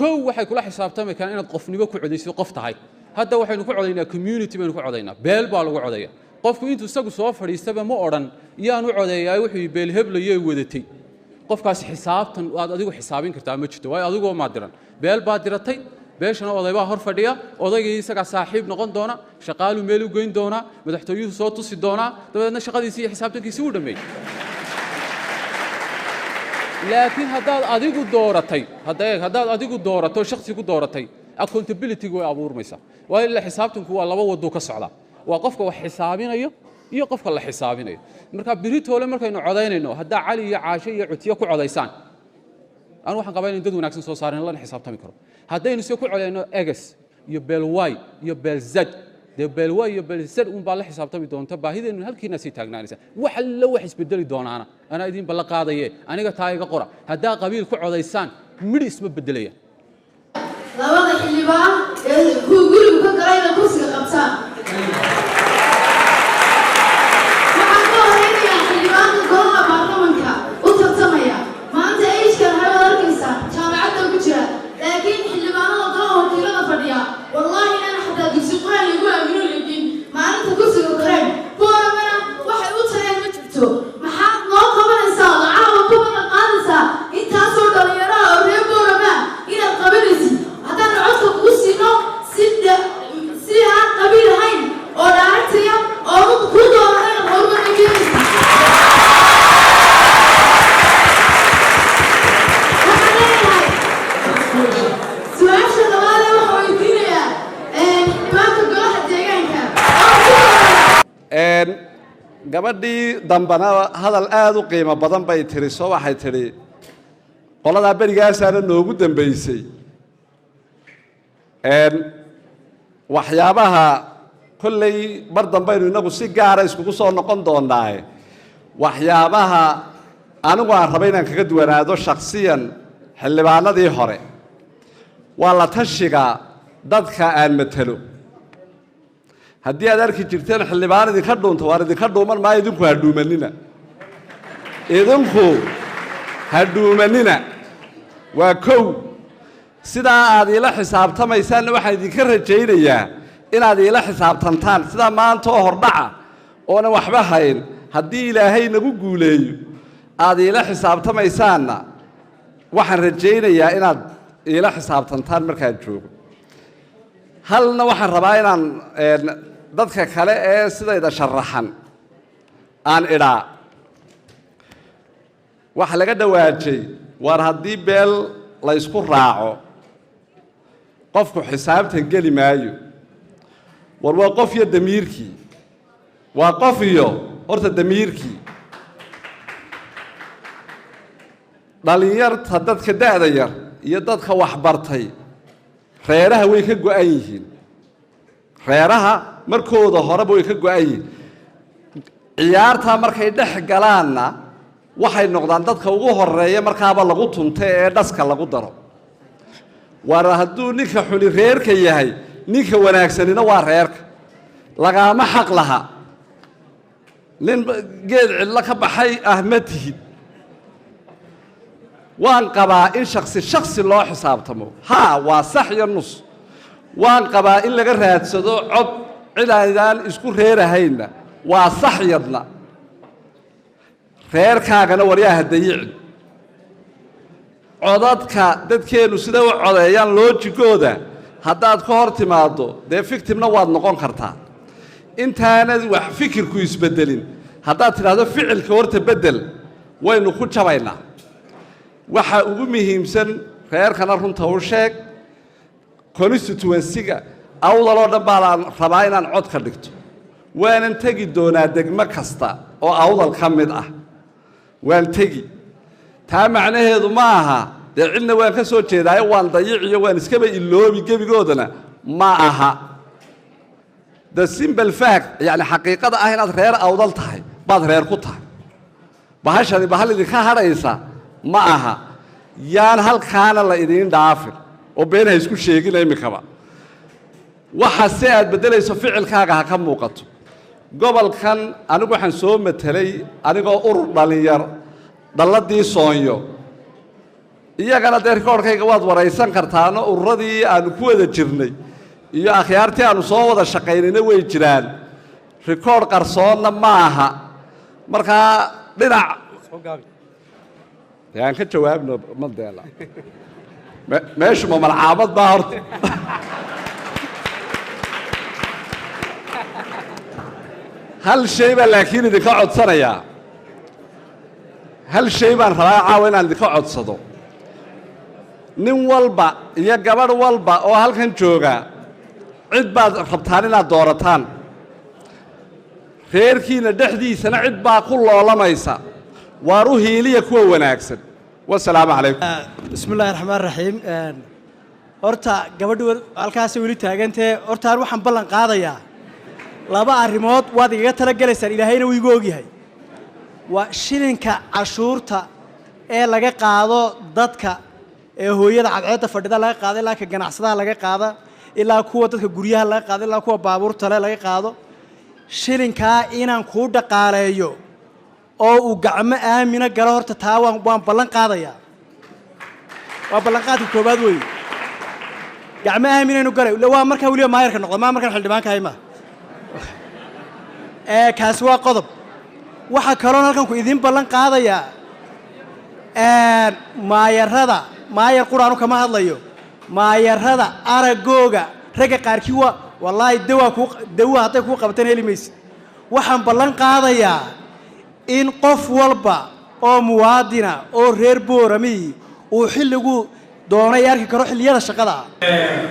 كو waxay kula xisaabtamay kan inaad qofnimo ku codeyso qof tahay hadda waxaynu ku codeynaa community baynu ku codeynaa beel baa lagu codeeyaa qofku intuu isagu soo fadhiistaba ma oran iyaan u codeeyay wixii beel heblayay wadatay qofkaas xisaabtan aad adigu xisaabin kartaa ma jirto way adigu ma diran beel baa diratay beeshana oday baa hor fadhiya odaygii isaga saaxiib noqon doona shaqaalu meel u geyn doona madaxtooyuhu soo tusi doona dabeedna shaqadiisii xisaabtankiisii u dhameeyay laakiin haddaad adigu doorato shakhsi ku dooratay accountability way abuurmaysaa waa in la xisaabtanku waa laba wado ka socda waa qofka wax xisaabinayo iyo qofka la xisaabinayo marka biritoole markaynu codeynayno hadda cali iyo caashe iyo cutiyo ku codeysaan aan waxaan qabaa in dad wanaagsan soo saareen la xisaabtami karo haddaynu soo ku codeyno egas iyo belway iyo belzad de belway iyo belzad baa la xisaabtami doonta baahideenu halkiina si taagnaanaysa wax la wax isbedeli doonaana ana idin bal qaadaye aniga taayiga qora hadda qabiil ku codeysaan mid isma bedelaya labada xilibaan ee ku guriga ka galayna kursiga qabtaan waxaan ka horeynayaa xildhibaanka golaha baarlamaanka u tartamaya maanta ayshkan waxay arkaysa jaamacadda ku jira laakiin xildhibaanada golaha wakiilada fadhiya wallahi ana xataa dugsi quraan lagu aamino laakiin maalinta kursiga galeen boorabana waxay u tareen ma jirto maxaad noo qabanaysaa lacag ku badan qaadaysaa intaasoo dhalinyaro oo reer booraba inaad qabanaysid haddaan codka kugu siino si aan qabiil ahayn oo dhaaragtaya oo ku doonay horumar keenaysa waxaan leeyahay su-aasha labaad ee waxaa weydiinayaa xildhibaanka golaha deegaanka gabadhii dambana hadal aad u qiimo badan bay tiri soo waxay tiri qoladaa berigaasaana noogu dambaysay waxyaabaha kolley mar dambaynu inagu si gaara iskugu soo noqon doonaaye waxyaabaha anigu aan rabay inaan kaga duwanaado shakhsiyan xildhibaanadii hore waa la tashiga dadka aan matalo haddii aad arki jirteen xildhibaan idinka dhuunta waan idinka dhuuman maayo idinku ha dhuumanina idinku ha dhuumanina waa kow sidaa aad iila xisaabtamaysaanna waxaan idinka rajaynayaa inaad iila xisaabtantaan sidaa maanta oo hordhaca oonan waxba hayn haddii ilaahay nagu guuleeyo aad iila xisaabtamaysaanna waxaan rajaynayaa inaad iila xisaabtantaan markaan joogo halna waxaan rabaa inaan dadka kale ee sidayda sharaxan aan idhaa waxa laga dhawaajay waar haddii beel la isku raaco qofku xisaabtan geli maayo war waa qof iyo damiirkii waa qof iyo horta damiirkii dhalinyarta dadka da'da yar iyo dadka waxbartay reeraha way ka go'an yihiin reeraha markooda horeba way ka go'an yihiin ciyaartaa markay dhex galaanna waxay noqdaan dadka ugu horeeya markaaba lagu tunta ee dhaska lagu daro war hadduu ninka xuni reerka yahay ninka wanaagsanina waa reerka lagaama xaq laha nin geed cidlo ka baxay ah ma tihid waan qabaa in shaksi loo xisaabtamo haa waa sax iyo nus waan qabaa in laga raadsado cod cidaadaan isku reerahaynna waa sax yadna reerkaagana waryaha dayicin codadka dadkeennu sida u codeeyaan loojigooda haddaad ka hor timaaddo dee victimna waad noqon kartaa intaanad wax fikirku isbeddelin haddaad tidhaahdo ficilka horta beddel waynu ku jabaynaa waxa ugu muhiimsan reerkana runta u sheeg constituency-ga awdaloo dhan baan rabaa inaan cod ka dhigto waanan tegi doonaa degmo kasta oo awdal ka mid ah waan tegi taa macnaheedu ma aha dee cidna waan ka soo jeedaayo waan dayiciyo waan iskaba iloobi gebigoodana ma aha the simple fact yani xaqiiqada ah inaad reer awdal tahay baad reer ku tahay bahashani bahal idinka hadhaysa ma aha yaan halkaana la idiin dhaafin oo been ha isku sheegina imikaba waxa si aad beddelayso ficilkaaga ha ka muuqato gobolkan anigu waxaan soo matelay anigoo urur dhalinyar dalladii soonyo iyagana dee rikoorkayga waad waraysan kartaano ururadii aanu ku wada jirnay iyo akhyaartii aanu soo wada shaqaynayna way jiraan rikoor qarsoonna ma aha markaa dhinac aan ka jawaabno madeela meeshu ma malcaamad baa horta hal shay baa laakiin idinka codsanayaa hal shay baan rabaa caawa inaan idinka codsado nin walba iyo gabadh walba oo halkan jooga cid baad rabtaan inaad doorataan reerkiina dhexdiisana cid baa ku loolamaysa waar u hiiliya kuwa wanaagsan wasalaamu calaykum bismillaahi raxmaani raxiim horta gabadhu halkaas weli taagantee horta waxaan ballan qaadayaa laba arrimood waad igaga tala galaysaan ilaahayna wuu igu ogyahay waa shilinka cashuurta ee laga qaado dadka ee hooyada cadceedda fadhida laga qaado ilaa ka ganacsadaha laga qaado ilaa kuwa dadka guryaha laga qaado ilaa kuwa baabuurta leh laga qaado shilinkaa inaan kuu dhaqaaleeyo oo uu gacmo aamina galo horta taa waan ballan qaadayaa waa ballanqaadka koobaad weeye gacmo aaminaynu galay waa markaa weliba maayarka noqdo maa markaan xildhibaanka hayma kaasi waa qodob waxaa kaloon halkan ku idiin ballan qaadayaa maayarada maayar quraanu kama hadlayo maayarada aragooga ragga qaarkii waa wallaahi dawa hadday kuu qabateen heli maysid waxaan ballan qaadayaa in qof walba oo muwaadina oo reer Boorami uu xilligu doonay arki karo xilliyada shaqada